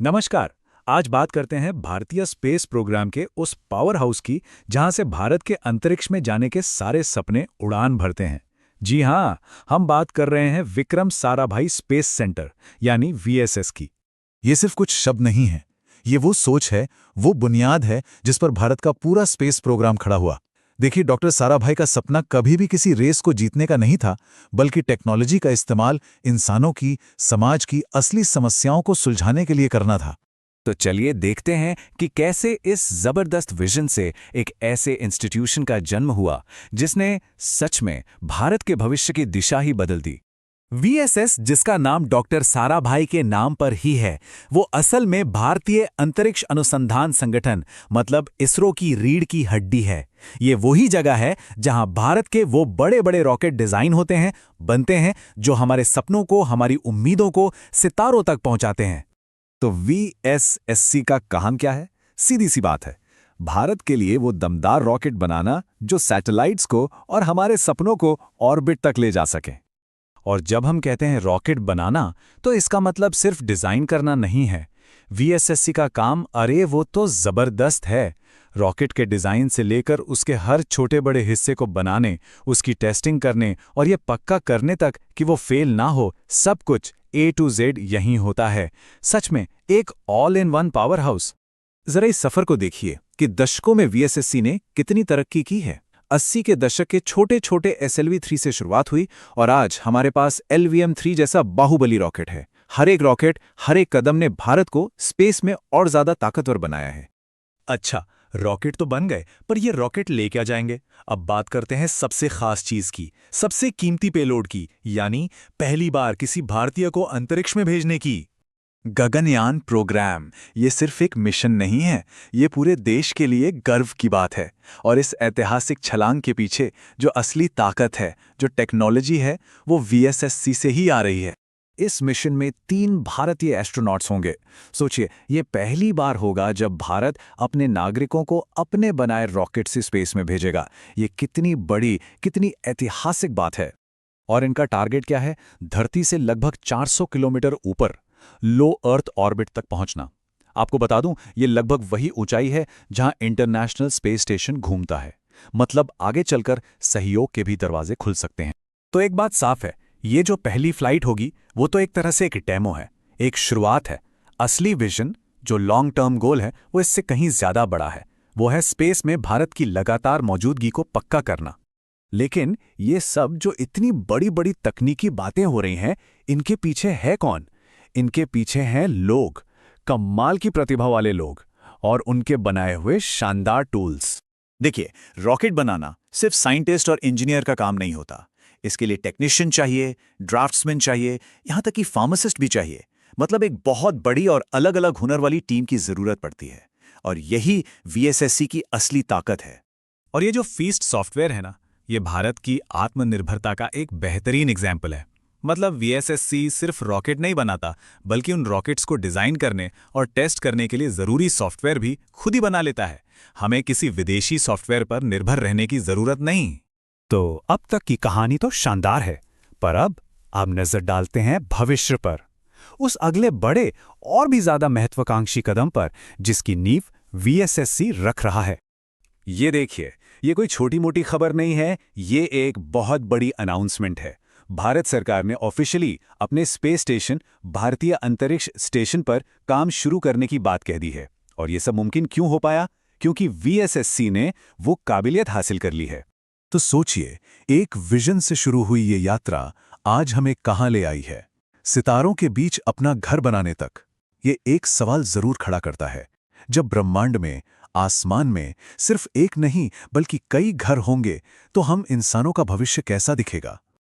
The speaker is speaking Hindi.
नमस्कार। आज बात करते हैं भारतीय स्पेस प्रोग्राम के उस पावर हाउस की जहां से भारत के अंतरिक्ष में जाने के सारे सपने उड़ान भरते हैं। जी हां, हम बात कर रहे हैं विक्रम साराभाई स्पेस सेंटर यानी वीएसएस की। ये सिर्फ कुछ शब्द नहीं है। ये वो सोच है, वो बुनियाद है जिस पर भारत का पूरा स्पेस प्रोग्राम खड़ा हुआ। देखिए, डॉक्टर साराभाई का सपना कभी भी किसी रेस को जीतने का नहीं था, बल्कि टेक्नोलॉजी का इस्तेमाल इंसानों की, समाज की असली समस्याओं को सुलझाने के लिए करना था। तो चलिए देखते हैं कि कैसे इस जबरदस्त विजन से एक ऐसे इंस्टीट्यूशन का जन्म हुआ जिसने सच में भारत के भविष्य की दिशा ही बदल दी। वीएसएस, जिसका नाम डॉक्टर साराभाई के नाम पर ही है, वो असल में भारतीय अंतरिक्ष अनुसंधान संगठन मतलब इसरो की रीढ़ की हड्डी है। ये वही जगह है जहां भारत के वो बड़े बड़े रॉकेट डिजाइन होते हैं, बनते हैं, जो हमारे सपनों को, हमारी उम्मीदों को सितारों तक पहुंचाते हैं। तो वीएसएससी का काम क्या है? सीधी सी बात है, भारत के लिए वो दमदार रॉकेट बनाना जो सैटेलाइट्स को और हमारे सपनों को ऑर्बिट तक ले जा सके। और जब हम कहते हैं रॉकेट बनाना, तो इसका मतलब सिर्फ डिजाइन करना नहीं है। वीएसएससी का काम, अरे वो तो जबरदस्त है। रॉकेट के डिजाइन से लेकर उसके हर छोटे बड़े हिस्से को बनाने, उसकी टेस्टिंग करने और ये पक्का करने तक कि वो फेल ना हो, सब कुछ A to Z यहीं होता है। सच में एक all in one power house. जरा इस सफर को देखिए कि दशकों में वीएसएससी ने कितनी तरक्की की है। 80 के दशक के छोटे छोटे SLV-3 से शुरुआत हुई और आज हमारे पास LVM-3 जैसा बाहुबली रॉकेट है। हर एक रॉकेट, हर एक कदम ने भारत को स्पेस में और ज्यादा ताकतवर बनाया है। अच्छा, रॉकेट तो बन गए, पर ये रॉकेट ले क्या जाएंगे? अब बात करते हैं सबसे खास चीज की, सबसे कीमती पेलोड की, यानी पहली बार किसी भारतीय को अंतरिक्ष में भेजने की। गगनयान प्रोग्राम ये सिर्फ एक मिशन नहीं है, ये पूरे देश के लिए गर्व की बात है। और इस ऐतिहासिक छलांग के पीछे जो असली ताकत है, जो टेक्नोलॉजी है, वो वीएसएससी से ही आ रही है। इस मिशन में 3 भारतीय एस्ट्रोनॉट्स होंगे। सोचिए, ये पहली बार होगा जब भारत अपने नागरिकों को अपने बनाए रॉकेट से स्पेस में भेजेगा। ये कितनी बड़ी, कितनी ऐतिहासिक बात है। और इनका टारगेट क्या है? धरती से लगभग 400 किलोमीटर ऊपर लो अर्थ ऑर्बिट तक पहुंचना। आपको बता दूं, ये लगभग वही ऊंचाई है जहां इंटरनेशनल स्पेस स्टेशन घूमता है। मतलब आगे चलकर सहयोग के भी दरवाजे खुल सकते हैं। तो एक बात साफ है, ये जो पहली फ्लाइट होगी वो तो एक तरह से एक डेमो है, एक शुरुआत है। असली विजन, जो लॉन्ग टर्म गोल है, वो इससे कहीं ज्यादा बड़ा है। वो है स्पेस में भारत की लगातार मौजूदगी को पक्का करना। लेकिन ये सब जो इतनी बड़ी बड़ी तकनीकी बातें हो रही हैं, इनके पीछे है कौन? इनके पीछे हैं लोग, कमाल की प्रतिभा वाले लोग और उनके बनाए हुए शानदार टूल्स। देखिए, रॉकेट बनाना सिर्फ साइंटिस्ट और इंजीनियर का काम नहीं होता। इसके लिए टेक्नीशियन चाहिए, ड्राफ्ट्समैन चाहिए, यहाँ तक कि फार्मासिस्ट भी चाहिए। मतलब एक बहुत बड़ी और अलग अलग हुनर वाली टीम की जरूरत पड़ती है। और यही वीएसएससी की असली ताकत है। और ये जो फीस्ट सॉफ्टवेयर है ना, ये भारत की आत्मनिर्भरता का एक बेहतरीन एग्जाम्पल है। मतलब वीएसएससी सिर्फ रॉकेट नहीं बनाता, बल्कि उन रॉकेट्स को डिजाइन करने और टेस्ट करने के लिए जरूरी सॉफ्टवेयर भी खुद ही बना लेता है। हमें किसी विदेशी सॉफ्टवेयर पर निर्भर रहने की जरूरत नहीं। तो अब तक की कहानी तो शानदार है, पर अब आप नजर डालते हैं भविष्य पर, उस अगले बड़े और भी ज्यादा महत्वाकांक्षी कदम पर जिसकी नींव वीएसएससी रख रहा है। ये देखिए, ये कोई छोटी मोटी खबर नहीं है, ये एक बहुत बड़ी अनाउंसमेंट है। भारत सरकार ने ऑफिशियली अपने स्पेस स्टेशन, भारतीय अंतरिक्ष स्टेशन पर काम शुरू करने की बात कह दी है। और ये सब मुमकिन क्यों हो पाया? क्योंकि वीएसएससी ने वो काबिलियत हासिल कर ली है। तो सोचिए, एक विजन से शुरू हुई ये यात्रा आज हमें कहां ले आई है? सितारों के बीच अपना घर बनाने तक। ये एक सवाल जरूर खड़ा करता है, जब ब्रह्मांड में, आसमान में सिर्फ एक नहीं बल्कि कई घर होंगे, तो हम इंसानों का भविष्य कैसा दिखेगा?